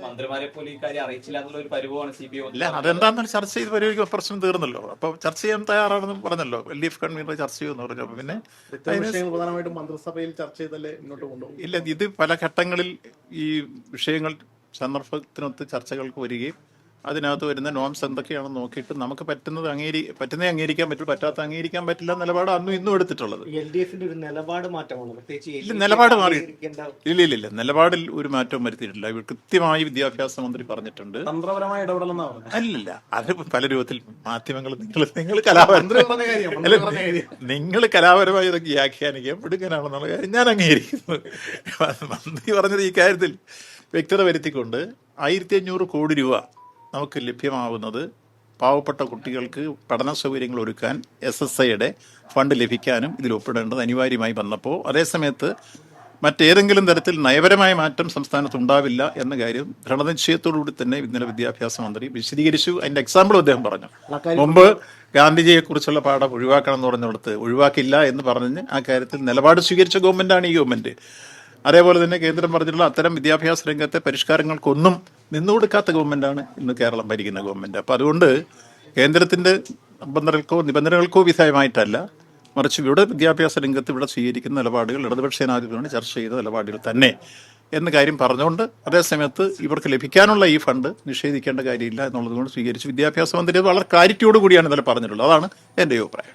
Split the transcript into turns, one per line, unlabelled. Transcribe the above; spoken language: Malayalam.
മന്ത്രിമാരെ പോലും ഈ കാര്യം അറിയിച്ചില്ല എന്നുള്ള ഒരു പരിഭവമാണ് CPI.
ഇല്ല, അതെന്താണെന്ന് ചർച്ച ചെയ്ത് പരിഹരിക്കുക, പ്രശ്നം തീർന്നല്ലോ. അപ്പോൾ ചർച്ച ചെയ്യാൻ തയ്യാറാണെന്ന് പറഞ്ഞല്ലോ, LDF കൺവീനർ ചർച്ച ചെയ്യുമെന്ന് പറഞ്ഞു. അപ്പോൾ പിന്നെ
പ്രധാനമായിട്ടും മന്ത്രിസഭയിൽ ചർച്ച ചെയ്തല്ലേ മുന്നോട്ട് കൊണ്ടുപോകും.
ഇല്ല, ഇത് പല ഘട്ടങ്ങളിൽ ഈ വിഷയങ്ങൾ സന്ദർഭത്തിനൊത്ത് ചർച്ചകൾക്ക് വരികയും അതിനകത്ത് വരുന്ന നോംസ് എന്തൊക്കെയാണെന്ന് നോക്കിയിട്ട് നമുക്ക് പറ്റുന്നത് അംഗീകരിക്കാൻ പറ്റും, പറ്റാത്ത അംഗീകരിക്കാൻ പറ്റില്ല നിലപാട് അന്നും ഇന്നും എടുത്തിട്ടുള്ളത്.
LDFന്റെ ഒരു നിലപാട് മാറ്റമാണ്, പ്രത്യേകിച്ച്
ഇല്ല, നിലപാട് മാറി ഇല്ല നിലപാടിൽ ഒരു മാറ്റവും വരുത്തിയിട്ടില്ല. ഇവർ കൃത്യമായി വിദ്യാഭ്യാസ മന്ത്രി പറഞ്ഞിട്ടുണ്ട്.
തന്ത്രപരമായ ഇടപെടലെന്നാണ്.
അല്ലല്ല, അത് പല രൂപത്തിൽ മാധ്യമങ്ങൾ നിങ്ങൾ കലാപരമായി ഇതൊക്കെ വ്യാഖ്യാനിക്കാൻ വിടുങ്ങനാണെന്നുള്ള കാര്യം ഞാൻ അംഗീകരിക്കുന്നു. മന്ത്രി പറഞ്ഞത് ഈ കാര്യത്തിൽ വ്യക്തത വരുത്തിക്കൊണ്ട് 1500 കോടി രൂപ നമുക്ക് ലഭ്യമാവുന്നത് പാവപ്പെട്ട കുട്ടികൾക്ക് പഠന സൗകര്യങ്ങൾ ഒരുക്കാൻ SSIയുടെ ഫണ്ട് ലഭിക്കാനും ഇതിൽ ഒപ്പിടേണ്ടത് അനിവാര്യമായി വന്നപ്പോൾ, അതേസമയത്ത് മറ്റേതെങ്കിലും തരത്തിൽ നയപരമായ മാറ്റം സംസ്ഥാനത്ത് ഉണ്ടാവില്ല എന്ന കാര്യം ദൃഢനിശ്ചയത്തോടുകൂടി തന്നെ ഇന്നലെ വിദ്യാഭ്യാസ മന്ത്രി വിശദീകരിച്ചു. അതിന്റെ എക്സാമ്പിളും അദ്ദേഹം പറഞ്ഞു. മുമ്പ് ഗാന്ധിജിയെക്കുറിച്ചുള്ള പാഠം ഒഴിവാക്കണം എന്ന് പറഞ്ഞിടത്ത് ഒഴിവാക്കില്ല എന്ന് പറഞ്ഞ് ആ കാര്യത്തിൽ നിലപാട് സ്വീകരിച്ച ഗവൺമെന്റാണ് ഈ ഗവൺമെന്റ്. അതേപോലെ തന്നെ കേന്ദ്രം പറഞ്ഞിട്ടുള്ള അത്തരം വിദ്യാഭ്യാസ രംഗത്തെ പരിഷ്കാരങ്ങൾക്കൊന്നും നിന്നുകൊടുക്കാത്ത ഗവൺമെന്റാണ് ഇന്ന് കേരളം ഭരിക്കുന്ന ഗവൺമെന്റ്. അപ്പോൾ അതുകൊണ്ട് കേന്ദ്രത്തിന്റെ നിബന്ധനകൾക്കോ വിധേയമായിട്ടല്ല, മറിച്ച് ഇവിടെ വിദ്യാഭ്യാസ രംഗത്ത് ഇവിടെ സ്വീകരിക്കുന്ന നിലപാടുകൾ ഇടതുപക്ഷ ജനാധിപത്യമാണ് ചർച്ച ചെയ്ത നിലപാടുകൾ തന്നെ എന്ന കാര്യം പറഞ്ഞുകൊണ്ട്, അതേസമയത്ത് ഇവർക്ക് ലഭിക്കാനുള്ള ഈ ഫണ്ട് നിഷേധിക്കേണ്ട കാര്യമില്ല എന്നുള്ളത് കൊണ്ട് സ്വീകരിച്ച് വിദ്യാഭ്യാസ മന്ത്രി വളരെ ക്ലാരിറ്റിയോട് കൂടിയാണ് ഇന്നലെ പറഞ്ഞിട്ടുള്ളത്. അതാണ് എൻ്റെ അഭിപ്രായം.